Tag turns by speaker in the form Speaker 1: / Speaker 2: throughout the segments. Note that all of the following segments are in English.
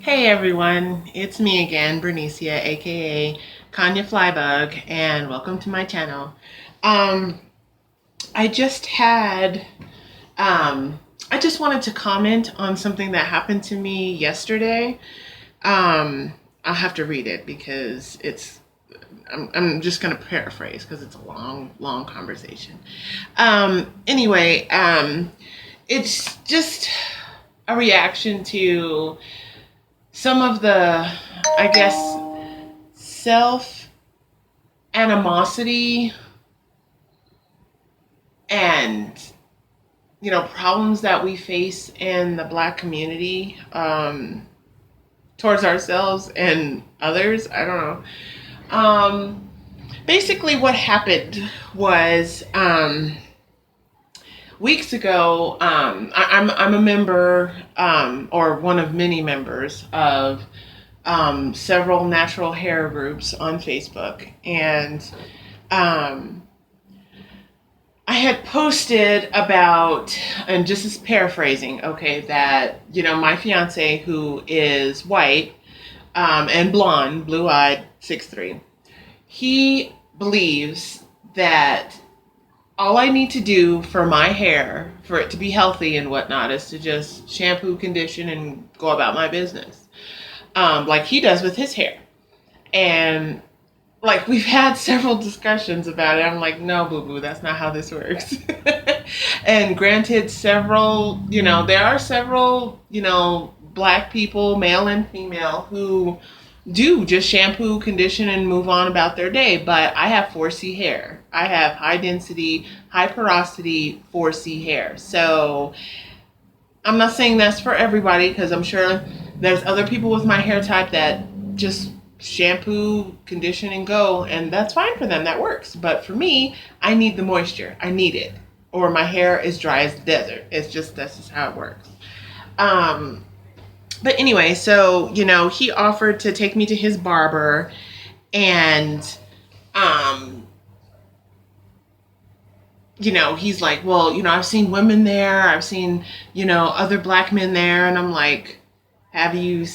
Speaker 1: Hey everyone, it's me again, Bernicia, aka Kanyaflybug, and welcome to my channel. Um, I just had, I just wanted to comment on something that happened to me yesterday. I'll have to read it because I'm just going to paraphrase because it's a long conversation. Anyway, it's just a reaction to some of the, I guess, self animosity and problems that we face in the Black community towards ourselves and others. I don't know. Basically, what happened was weeks ago. I'm a member or one of many members of several natural hair groups on Facebook, and I had posted about, and just as paraphrasing, okay, that my fiance, who is white and blonde, blue-eyed, 6'3", he believes that all I need to do for my hair, for it to be healthy and whatnot, is to just shampoo, condition, and go about my business, like he does with his hair. And like we've had several discussions about it. I'm like, no, boo boo, that's not how this works. And granted, there are several, Black people, male and female, who do just shampoo, condition, and move on about their day. But I have 4C hair. I have high density, high porosity 4C hair. So I'm not saying that's for everybody, because I'm sure there's other people with my hair type that just shampoo, condition, and go, and that's fine for them. That works. But for me, I need the moisture. I need it, or my hair is dry as the desert. That's just how it works. But anyway, so he offered to take me to his barber, and he's like, well, I've seen women there, I've seen other Black men there, and I'm like, have you?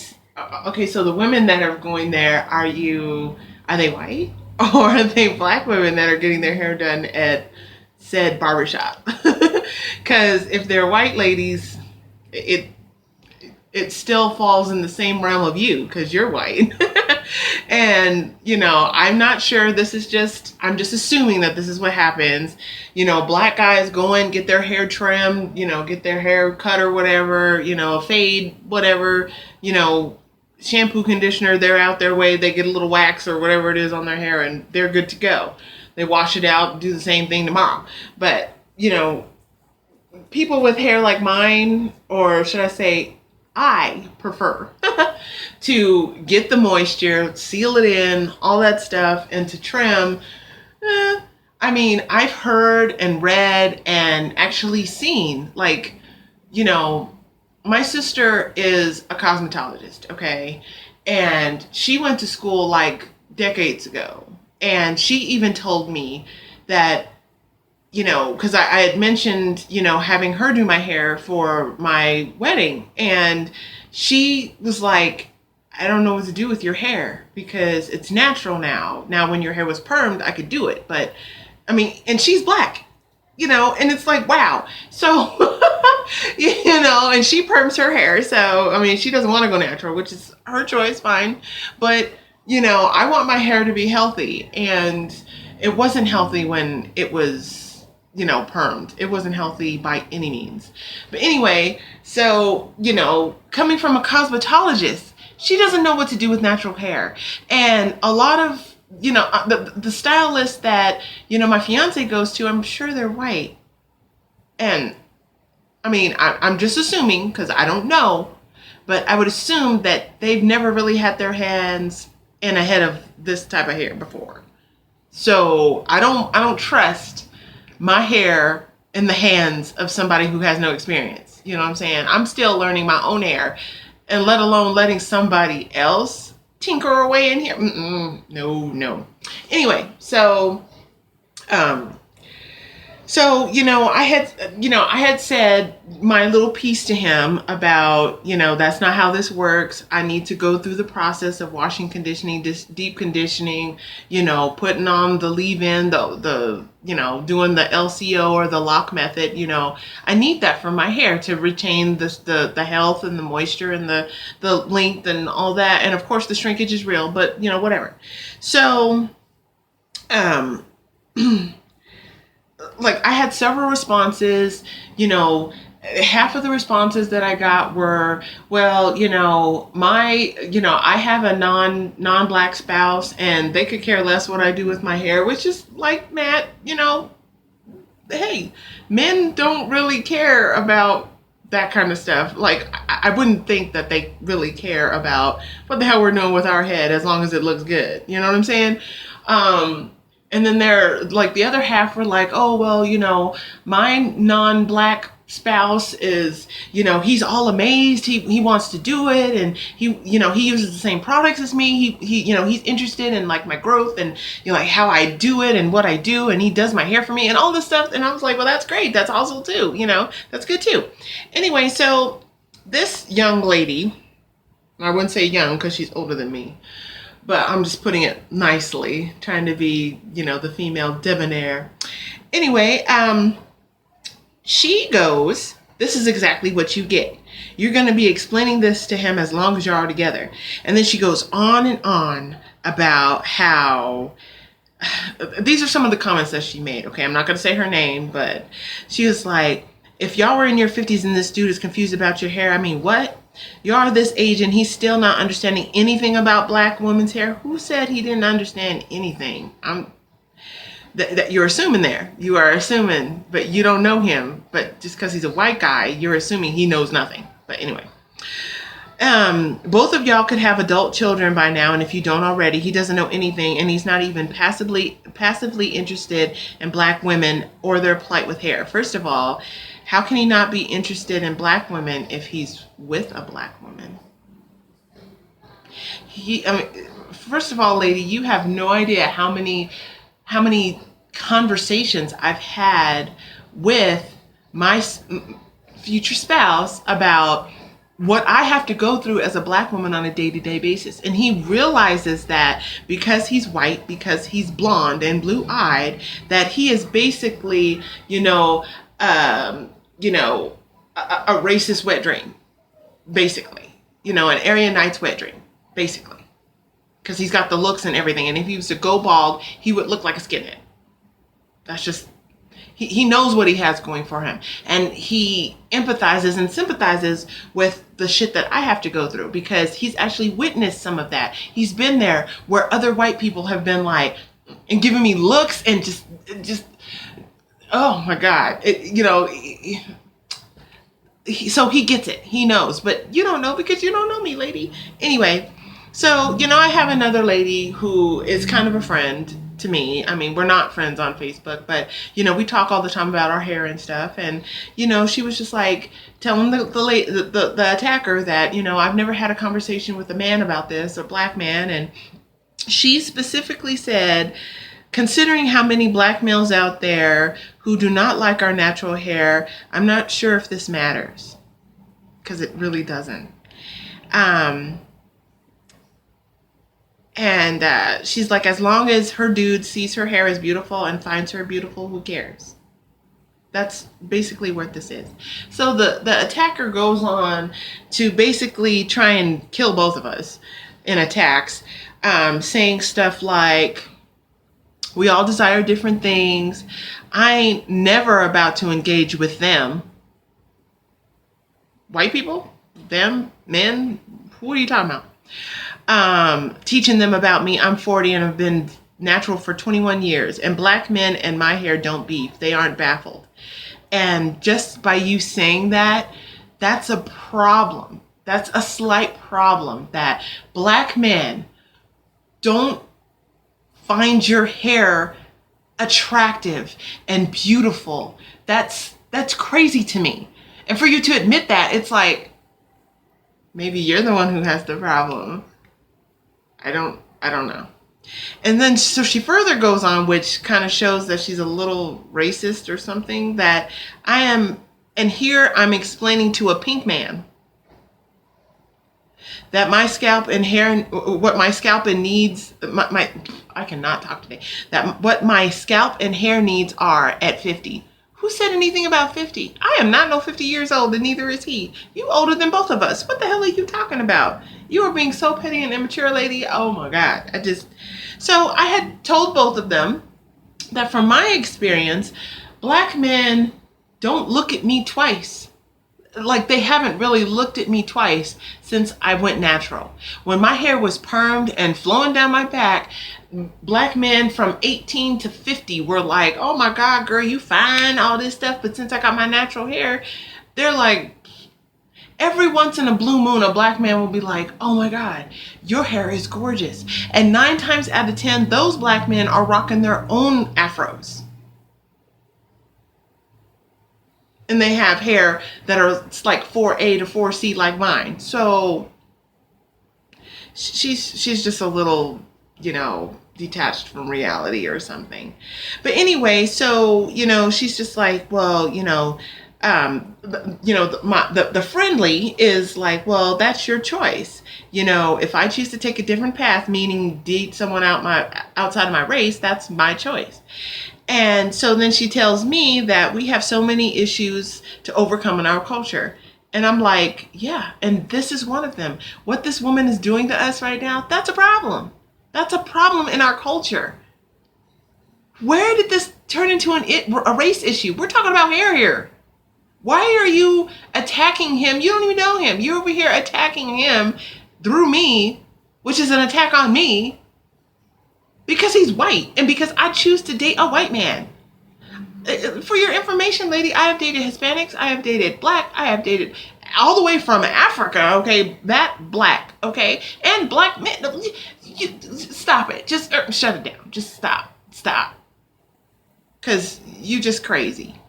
Speaker 1: Okay, so the women that are going there, are they white? Or are they Black women that are getting their hair done at said barbershop? Because if they're white ladies, it still falls in the same realm of you, because you're white. And I'm not sure. I'm just assuming that this is what happens. Black guys go and get their hair trimmed, get their hair cut or whatever, fade, whatever, shampoo, conditioner, they're out their way, they get a little wax or whatever it is on their hair, and they're good to go. They wash it out, do the same thing tomorrow. But people with hair like mine, or should I say I prefer to get the moisture, seal it in, all that stuff, and to trim. I've heard and read and actually seen, like, my sister is a cosmetologist, okay? And she went to school like decades ago. And she even told me that, because I had mentioned, having her do my hair for my wedding. And she was like, I don't know what to do with your hair because it's natural now. Now, when your hair was permed, I could do it. But, and she's Black, and it's like, wow. So, and she perms her hair. So, she doesn't want to go natural, which is her choice, fine. But, I want my hair to be healthy. And it wasn't healthy when it was, permed. It wasn't healthy by any means. But anyway, so, coming from a cosmetologist, she doesn't know what to do with natural hair. And a lot of, the stylists that, my fiance goes to, I'm sure they're white. And I'm just assuming, because I don't know, but I would assume that they've never really had their hands in a head of this type of hair before. So I don't trust my hair in the hands of somebody who has no experience. You know what I'm saying? I'm still learning my own hair, and let alone letting somebody else tinker away in here. No. Anyway, so So, I had said my little piece to him about, that's not how this works. I need to go through the process of washing, conditioning, deep conditioning, putting on the leave-in, doing the LCO or the lock method. I need that for my hair to retain the health and the moisture and the length and all that. And of course the shrinkage is real, but whatever. So, um, like I had several responses, half of the responses that I got were, well, I have a non-black spouse and they could care less what I do with my hair, which is like, Matt, hey, men don't really care about that kind of stuff. Like, I wouldn't think that they really care about what the hell we're doing with our head as long as it looks good. You know what I'm saying? And then they're like, the other half were like, oh, well, my non-black spouse is, he's all amazed. He wants to do it. And he uses the same products as me. He's interested in like my growth and, like how I do it and what I do. And he does my hair for me and all this stuff. And I was like, well, that's great. That's awesome too. That's good too. Anyway, so this young lady, I wouldn't say young because she's older than me, but I'm just putting it nicely, trying to be, the female debonair. Anyway, she goes, this is exactly what you get. You're going to be explaining this to him as long as you're all together. And then she goes on and on about how, these are some of the comments that she made. Okay, I'm not going to say her name, but she was like, if y'all were in your 50s and this dude is confused about your hair, I mean, what? You are this age and he's still not understanding anything about black women's hair. Who said he didn't understand anything? That you're assuming there. You are assuming, but you don't know him. But just because he's a white guy, you're assuming he knows nothing. But anyway, both of y'all could have adult children by now, and if you don't already, he doesn't know anything, and he's not even passively interested in black women or their plight with hair. First of all, how can he not be interested in black women if he's with a black woman? First of all, lady, you have no idea how many conversations I've had with my future spouse about what I have to go through as a black woman on a day-to-day basis. And he realizes that because he's white, because he's blonde and blue-eyed, that he is basically, a racist wet dream, basically. An Aryan Nights wet dream, basically. Because he's got the looks and everything. And if he was to go bald, he would look like a skinhead. That's just, he knows what he has going for him. And he empathizes and sympathizes with the shit that I have to go through because he's actually witnessed some of that. He's been there where other white people have been like, and giving me looks and just, oh my God. So he gets it. He knows, but you don't know because you don't know me, lady. Anyway, so, I have another lady who is kind of a friend to me. I mean, we're not friends on Facebook, but, we talk all the time about our hair and stuff. And, she was just like telling the attacker that, I've never had a conversation with a man about this, a black man. And she specifically said, considering how many black males out there who do not like our natural hair, I'm not sure if this matters. Because it really doesn't. And she's like, as long as her dude sees her hair as beautiful and finds her beautiful, who cares? That's basically what this is. So the attacker goes on to basically try and kill both of us in attacks, saying stuff like, we all desire different things. I ain't never about to engage with them. White people? Them? Men? Who are you talking about? Teaching them about me. I'm 40 and I've been natural for 21 years. And black men and my hair don't beef. They aren't baffled. And just by you saying that, that's a problem. That's a slight problem that black men don't find your hair attractive and beautiful. That's crazy to me. And for you to admit that, it's like, maybe you're the one who has the problem. I don't know. And then, so she further goes on, which kind of shows that she's a little racist or something, that I am, and here I'm explaining to a pink man that my scalp and hair, what my scalp and needs, I cannot talk today, that what my scalp and hair needs are at 50. Who said anything about 50? I am not no 50 years old, and neither is he. You older than both of us. What the hell are you talking about? You are being so petty and immature, lady. Oh my God. So I had told both of them that from my experience, black men don't look at me twice. Like, they haven't really looked at me twice since I went natural. When my hair was permed and flowing down my back, black men from 18 to 50 were like, oh my God, girl, you fine, all this stuff. But since I got my natural hair, they're like, every once in a blue moon, a black man will be like, oh my God, your hair is gorgeous. And 9 times out of 10, those black men are rocking their own afros. And they have hair that are like 4A to 4C like mine. So she's just a little, detached from reality or something. But anyway, so, she's just like, well, the friendly is like, well, that's your choice. If I choose to take a different path, meaning date someone outside of my race, that's my choice. And so then she tells me that we have so many issues to overcome in our culture. And I'm like, yeah, and this is one of them. What this woman is doing to us right now, that's a problem. That's a problem in our culture. Where did this turn into a race issue? We're talking about hair here. Why are you attacking him? You don't even know him. You're over here attacking him through me, which is an attack on me. Because he's white and because I choose to date a white man. For your information, lady, I have dated Hispanics, I have dated black, I have dated all the way from Africa, okay, that black, okay, and black men. Stop it. Just shut it down. Just stop. Because you just crazy.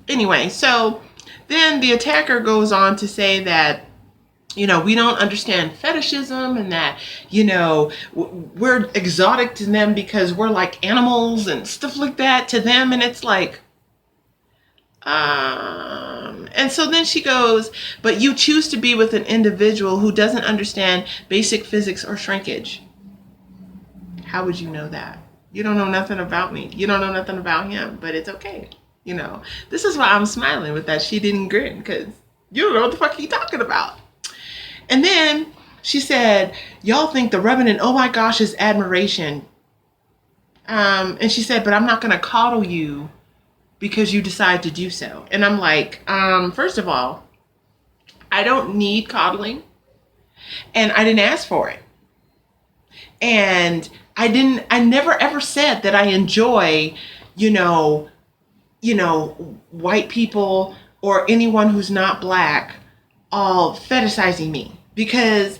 Speaker 1: Anyway, so then the attacker goes on to say that, we don't understand fetishism and that, we're exotic to them because we're like animals and stuff like that to them. And it's like, and so then she goes, but you choose to be with an individual who doesn't understand basic physics or shrinkage. How would you know that? You don't know nothing about me. You don't know nothing about him, but it's okay. This is why I'm smiling with that she didn't grin, because you don't know what the fuck you talking about. And then she said, y'all think the rubbing and oh my gosh is admiration. And she said, but I'm not going to coddle you because you decide to do so. And I'm like, first of all, I don't need coddling. And I didn't ask for it. And I never ever said that I enjoy, white people or anyone who's not black all fetishizing me. Because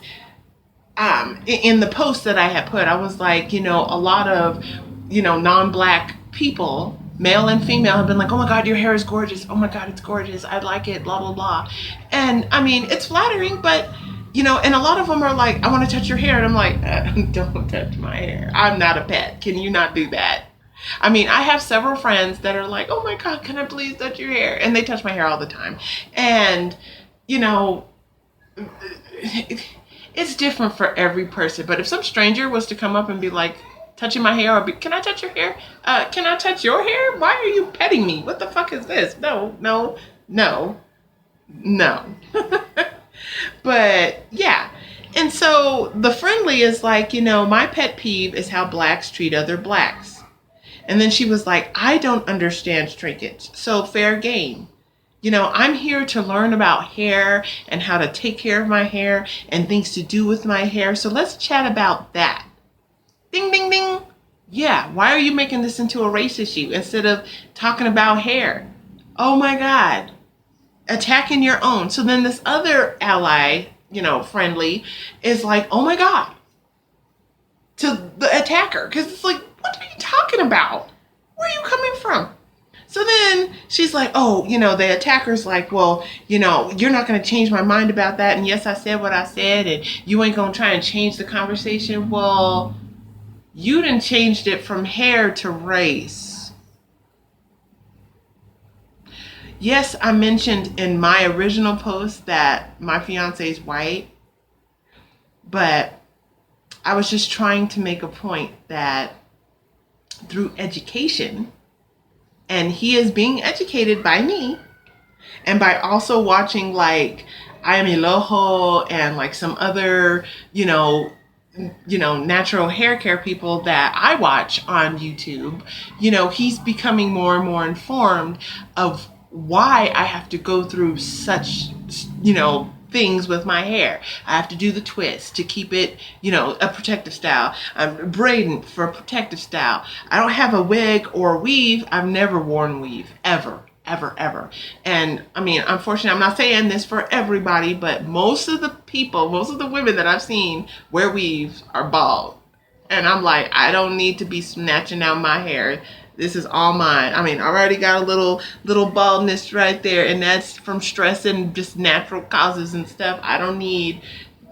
Speaker 1: in the post that I had put, I was like, a lot of, non-black people, male and female, have been like, oh my God, your hair is gorgeous. Oh my God, it's gorgeous. I like it, blah, blah, blah. And I mean, it's flattering, but, and a lot of them are like, I want to touch your hair. And I'm like, don't touch my hair. I'm not a pet. Can you not do that? I mean, I have several friends that are like, oh my God, can I please touch your hair? And they touch my hair all the time. And, it's different for every person. But if some stranger was to come up and be like, touching my hair, or can I touch your hair? Can I touch your hair? Why are you petting me? What the fuck is this? No. But yeah. And so the friendly is like, my pet peeve is how blacks treat other blacks. And then she was like, I don't understand shrinkage. So fair game. I'm here to learn about hair and how to take care of my hair and things to do with my hair. So let's chat about that. Ding, ding, ding. Yeah, why are you making this into a race issue instead of talking about hair? Oh my God. Attacking your own. So then this other ally, friendly, is like, oh my God, to the attacker. Because it's like, what are you talking about? Where are you coming from? So then she's like, oh, the attacker's like, well, you're not going to change my mind about that. And yes, I said what I said, and you ain't going to try and change the conversation. Well, You done changed it from hair to race. Yes, I mentioned in my original post that my fiance is white, but I was just trying to make a point that through education, and he is being educated by me, and by also watching like I Am Eloho and like some other, natural hair care people that I watch on YouTube, he's becoming more and more informed of why I have to go through such, things with my hair. I have to do the twist to keep it, a protective style. I'm braiding for a protective style. I don't have a wig or weave. I've never worn weave, ever. Ever. And I mean, unfortunately, I'm not saying this for everybody, but most of the women that I've seen wear weaves are bald. And I'm like, I don't need to be snatching out my hair. This is all mine. I mean, I already got a little baldness right there, and that's from stress and just natural causes and stuff. I don't need.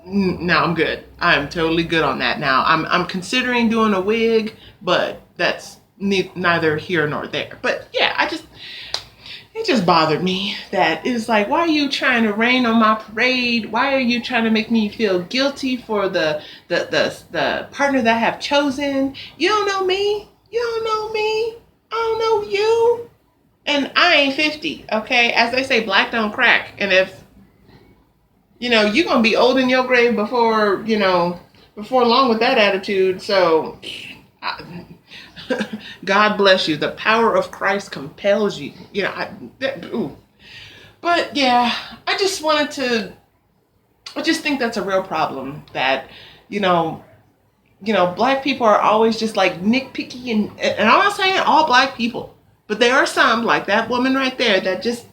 Speaker 1: No, I'm good. I'm totally good on that now. I'm considering doing a wig, but that's neither here nor there. But yeah, it just bothered me that it's like, why are you trying to rain on my parade? Why are you trying to make me feel guilty for the partner that I have chosen? You don't know me. You don't know me. I don't know you. And I ain't 50, okay? As they say, black don't crack. And if, you're going to be old in your grave before long with that attitude. So, God bless you. The power of Christ compels you. But yeah, I just think that's a real problem that, black people are always just like nitpicky and I'm not saying all black people, but there are some like that woman right there that just,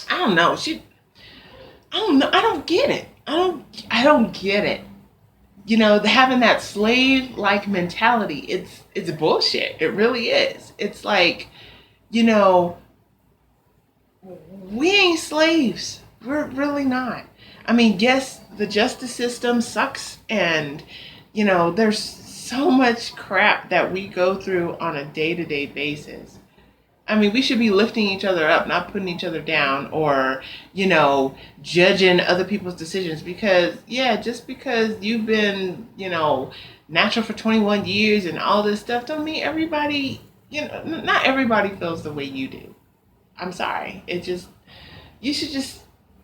Speaker 1: I don't know. I don't know. I don't get it. I don't get it. Having that slave-like mentality, it's bullshit. It really is. It's like, we ain't slaves. We're really not. I mean, yes, the justice system sucks, and, there's so much crap that we go through on a day-to-day basis. I mean, we should be lifting each other up, not putting each other down or, judging other people's decisions. Because, yeah, just because you've been, natural for 21 years and all this stuff don't mean everybody, not everybody feels the way you do. I'm sorry. You should just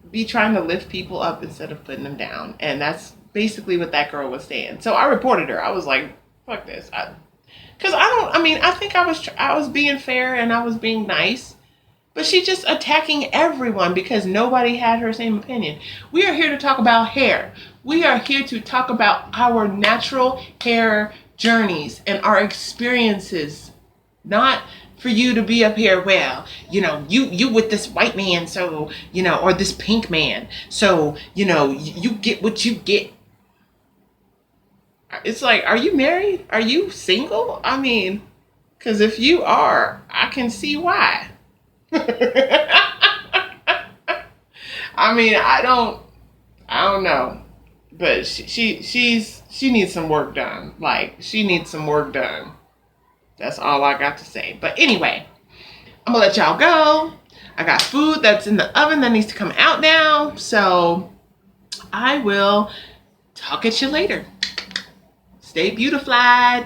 Speaker 1: be trying to lift people up instead of putting them down. And that's basically what that girl was saying. So I reported her. I was like, fuck this. Because I think I was being fair and I was being nice, but she's just attacking everyone because nobody had her same opinion. We are here to talk about hair. We are here to talk about our natural hair journeys and our experiences, not for you to be up here, well, you with this white man, so, or this pink man, so, you get what you get. It's like, are you married? Are you single? I mean, because if you are, I can see why. I mean, I don't know, but she needs some work done. Like, she needs some work done. That's all I got to say. But anyway, I'm gonna let y'all go. I got food that's in the oven that needs to come out now, so I will talk at you later. Stay beautified.